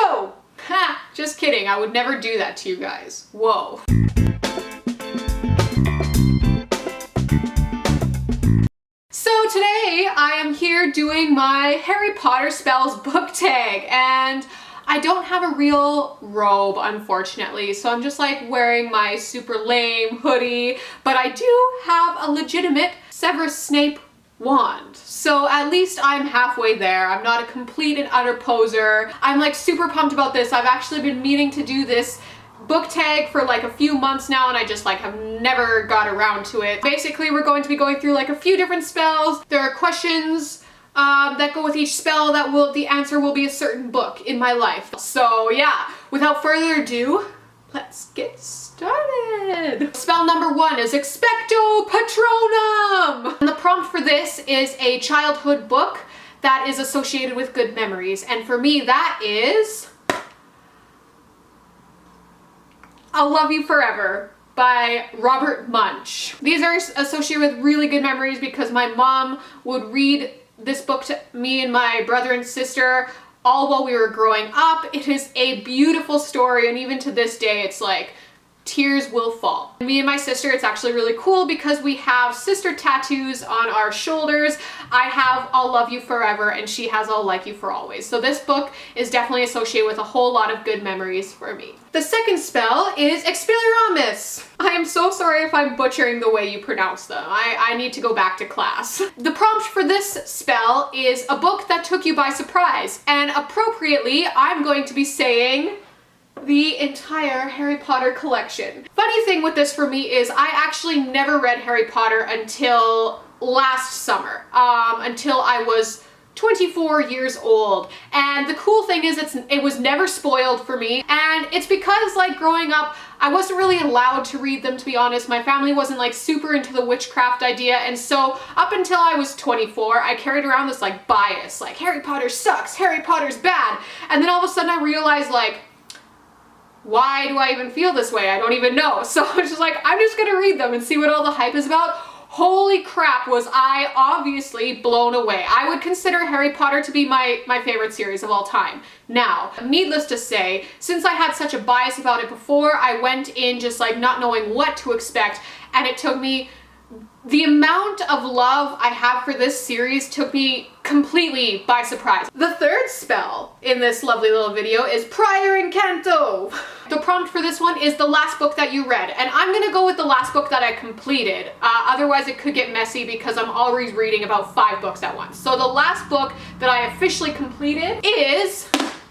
Incanto! Ha! Just kidding, I would never do that to you guys. Whoa. So today I am here doing my Harry Potter spells book tag, and I don't have a real robe, unfortunately, so I'm just like wearing my super lame hoodie, but I do have a legitimate Severus Snape wand. So at least I'm halfway there. I'm not a complete and utter poser. I'm like super pumped about this. I've actually been meaning to do this book tag for like a few months now, and I just like have never got around to it. Basically, we're going to be going through like a few different spells. There are questions that go with each spell the answer will be a certain book in my life. So yeah, without further ado, let's get started. Spell number 1 is Expecto Patronum. And the prompt for this is a childhood book that is associated with good memories. And for me, that is I'll Love You Forever by Robert Munsch. These are associated with really good memories because my mom would read this book to me and my brother and sister all while we were growing up. It is a beautiful story, and even to this day it's like tears will fall. Me and my sister, it's actually really cool because we have sister tattoos on our shoulders. I have I'll Love You Forever and she has I'll Like You For Always. So this book is definitely associated with a whole lot of good memories for me. The second spell is Expelliarmus. I am so sorry if I'm butchering the way you pronounce them. I need to go back to class. The prompt for this spell is a book that took you by surprise, and appropriately I'm going to be saying the entire Harry Potter collection. Funny thing with this for me is I actually never read Harry Potter until last summer, until I was 24 years old. And the cool thing is it was never spoiled for me, and it's because like growing up I wasn't really allowed to read them, to be honest. My family wasn't like super into the witchcraft idea, and so up until I was 24 I carried around this like bias, like Harry Potter sucks, Harry Potter's bad, and then all of a sudden I realized like, why do I even feel this way? I don't even know. So I was just like, I'm just gonna read them and see what all the hype is about. Holy crap, was I obviously blown away. I would consider Harry Potter to be my favorite series of all time. Now, needless to say, since I had such a bias about it before, I went in just like not knowing what to expect, and it took me, the amount of love I have for this series took me completely by surprise. The third spell in this lovely little video is Prior Incanto. The prompt for this one is the last book that you read, and I'm gonna go with the last book that I completed. Otherwise it could get messy because I'm always reading about 5 books at once. So the last book that I officially completed is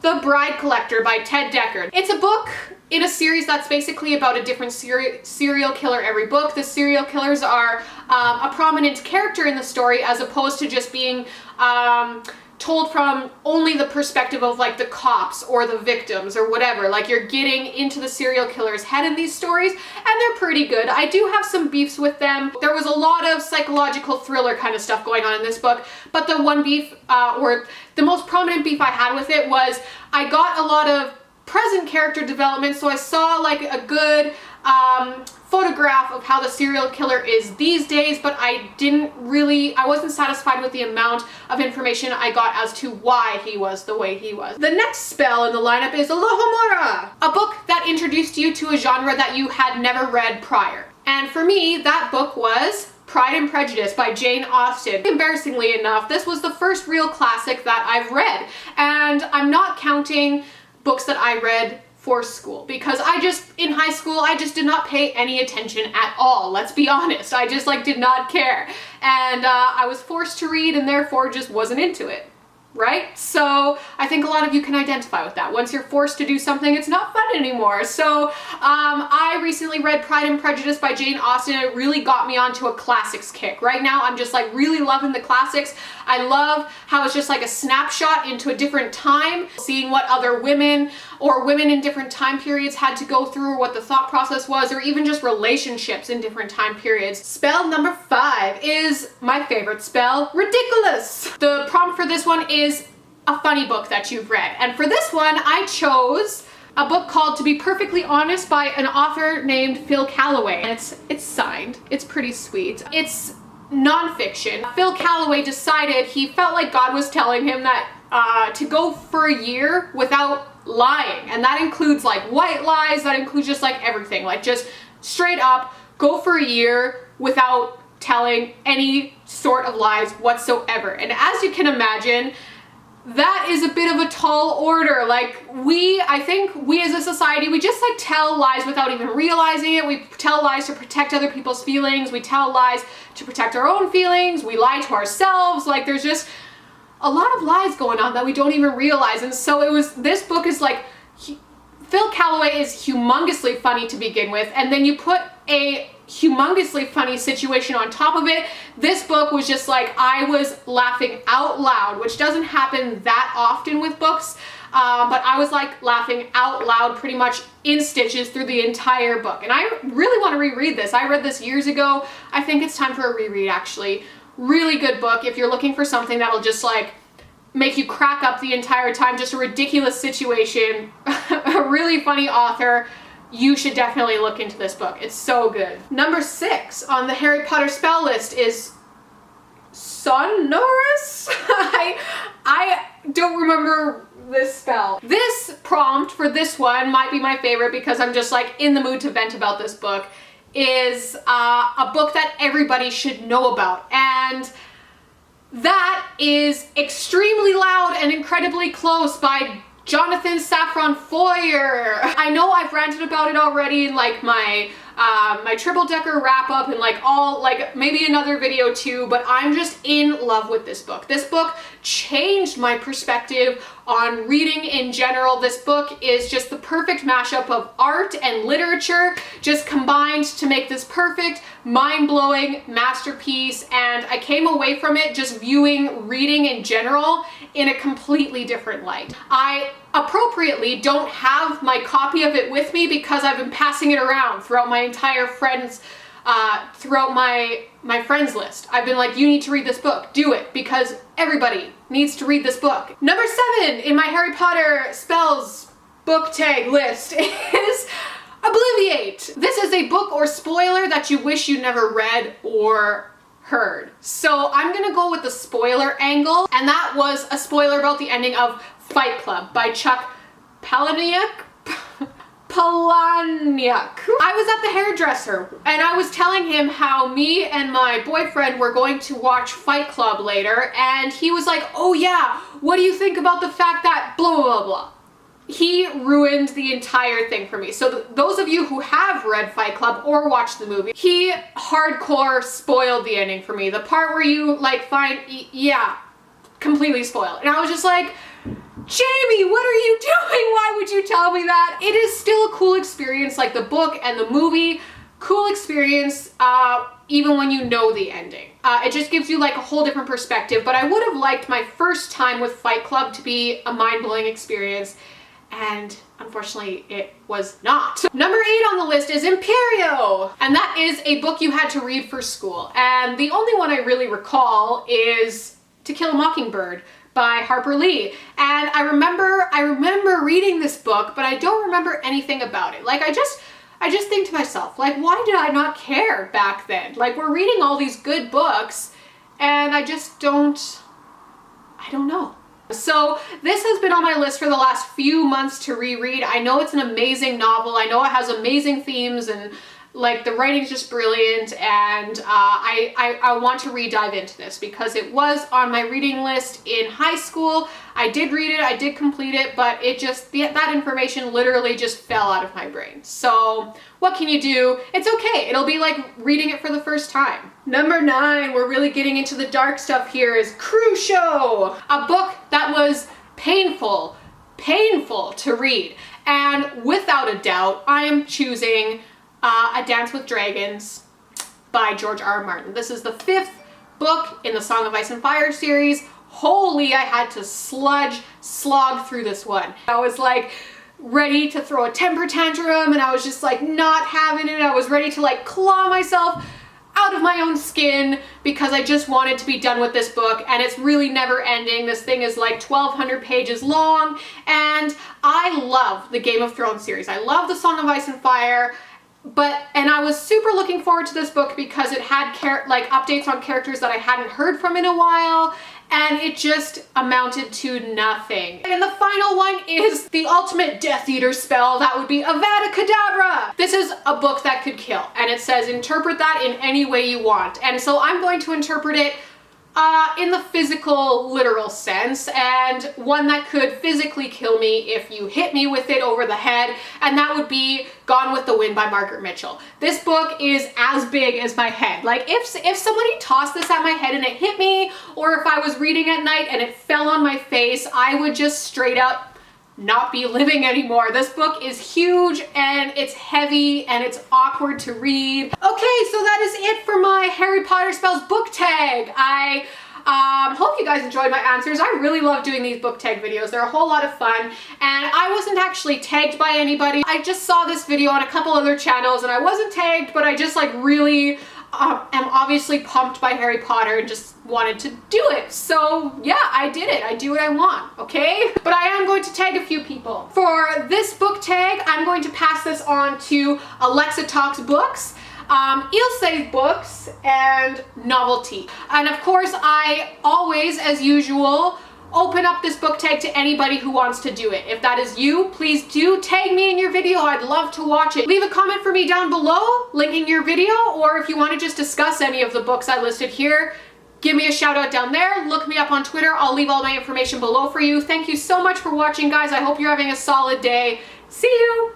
The Bride Collector by Ted Deckard. It's a book in a series that's basically about a different serial killer every book. The serial killers are a prominent character in the story, as opposed to just being told from only the perspective of like the cops or the victims or whatever. Like, you're getting into the serial killer's head in these stories, and they're pretty good. I do have some beefs with them. There was a lot of psychological thriller kind of stuff going on in this book, but the one beef, or the most prominent beef I had with it was I got a lot of present character development, so I saw like a good photograph of how the serial killer is these days, but I wasn't satisfied with the amount of information I got as to why he was the way he was. The next spell in the lineup is Alohomora, a book that introduced you to a genre that you had never read prior. And for me, that book was Pride and Prejudice by Jane Austen. Embarrassingly enough, this was the first real classic that I've read, and I'm not counting books that I read for school, because in high school, I just did not pay any attention at all. Let's be honest. I just like did not care. And I was forced to read and therefore just wasn't into it. Right? So I think a lot of you can identify with that. Once you're forced to do something, it's not fun anymore. So I recently read Pride and Prejudice by Jane Austen. It really got me onto a classics kick. Right now, I'm just like really loving the classics. I love how it's just like a snapshot into a different time, seeing what other women or women in different time periods had to go through, or what the thought process was, or even just relationships in different time periods. Spell number 5 is my favorite spell, Ridiculous. The prompt for this one is a funny book that you've read. And for this one, I chose a book called To Be Perfectly Honest by an author named Phil Callaway. And it's signed. It's pretty sweet. It's nonfiction. Phil Callaway decided he felt like God was telling him that to go for a year without lying. And that includes like white lies, that includes just like everything. Like just straight up go for a year without telling any sort of lies whatsoever. And as you can imagine, that is a bit of a tall order. Like I think we as a society, we just like tell lies without even realizing it. We tell lies to protect other people's feelings. We tell lies to protect our own feelings. We lie to ourselves. Like there's just a lot of lies going on that we don't even realize. And so this book is like, Phil Callaway is humongously funny to begin with, and then you put a humongously funny situation on top of it. This book was just like, I was laughing out loud, which doesn't happen that often with books, but I was like laughing out loud pretty much in stitches through the entire book. And I really want to reread this. I read this years ago. I think it's time for a reread, actually. Really good book if you're looking for something that'll just like make you crack up the entire time, just a ridiculous situation, a really funny author. You should definitely look into this book. It's so good. Number 6 on the Harry Potter spell list is sonorous. I don't remember this spell. This prompt for this one might be my favorite because I'm just like in the mood to vent about this book. Is a book that everybody should know about, and that is Extremely Loud and Incredibly Close by Jonathan Safran Foer. I know I've ranted about it already in like my my triple decker wrap up and like maybe another video too, but I'm just in love with this book. This book changed my perspective on reading in general. This book is just the perfect mashup of art and literature just combined to make this perfect, mind-blowing masterpiece, and I came away from it just viewing reading in general in a completely different light. I appropriately don't have my copy of it with me because I've been passing it around throughout my entire friends, throughout my friends list. I've been like, you need to read this book, do it, because everybody needs to read this book. Number 7 in my Harry Potter spells book tag list is Obliviate. This is a book or spoiler that you wish you never read or heard. So I'm gonna go with the spoiler angle, and that was a spoiler about the ending of Fight Club by Chuck Palahniuk. I was at the hairdresser and I was telling him how me and my boyfriend were going to watch Fight Club later, and he was like, oh yeah, what do you think about the fact that blah blah blah blah. He ruined the entire thing for me. So those of you who have read Fight Club or watched the movie, he hardcore spoiled the ending for me. The part where you like find, yeah, completely spoiled. And I was just like, Jamie, what are you doing? Why would you tell me that? It is still a cool experience, like the book and the movie. Cool experience, even when you know the ending. It just gives you like a whole different perspective, but I would have liked my first time with Fight Club to be a mind-blowing experience, and unfortunately it was not. Number 8 on the list is Perio, and that is a book you had to read for school, and the only one I really recall is To Kill a Mockingbird by Harper Lee. And I remember reading this book, but I don't remember anything about it. Like I just think to myself, like, why did I not care back then? Like, we're reading all these good books and I don't know. So this has been on my list for the last few months to reread. I know it's an amazing novel. I know it has amazing themes and like the writing's just brilliant, and I want to re-dive into this because it was on my reading list in high school. I did read it, I did complete it, but it just, that information literally just fell out of my brain. So what can you do? It's okay. It'll be like reading it for the first time. Number 9, we're really getting into the dark stuff here, is Crucio, a book that was painful to read. And without a doubt, I am choosing A Dance with Dragons by George R. R. Martin. This is the 5th book in the Song of Ice and Fire series. Holy, I had to slog through this one. I was like ready to throw a temper tantrum, and I was just like not having it. I was ready to like claw myself out of my own skin because I just wanted to be done with this book, and it's really never ending. This thing is like 1,200 pages long, and I love the Game of Thrones series. I love the Song of Ice and Fire. And I was super looking forward to this book because it had like updates on characters that I hadn't heard from in a while, and it just amounted to nothing. And the final one is the ultimate Death Eater spell. That would be Avada Kedavra. This is a book that could kill, and it says interpret that in any way you want. And so I'm going to interpret it in the physical, literal sense, and one that could physically kill me if you hit me with it over the head, and that would be Gone with the Wind by Margaret Mitchell. This book is as big as my head. Like, if somebody tossed this at my head and it hit me, or if I was reading at night and it fell on my face, I would just straight up not be living anymore. This book is huge, and it's heavy, and it's awkward to read. Okay, so that is it for my Harry Potter Spells book tag. I hope you guys enjoyed my answers. I really love doing these book tag videos. They're a whole lot of fun, and I wasn't actually tagged by anybody. I just saw this video on a couple other channels, and I wasn't tagged, but I just like really am obviously pumped by Harry Potter and just wanted to do it. So yeah, I did it. I do what I want, okay? But I am going to tag a few people. For this book tag, I'm going to pass this on to Alexa Talks Books, Ilse Books, and Novelty. And of course, I always, as usual, open up this book tag to anybody who wants to do it. If that is you, please do tag me in your video. I'd love to watch it. Leave a comment for me down below, linking your video, or if you want to just discuss any of the books I listed here, give me a shout out down there. Look me up on Twitter. I'll leave all my information below for you. Thank you so much for watching, guys. I hope you're having a solid day. See you!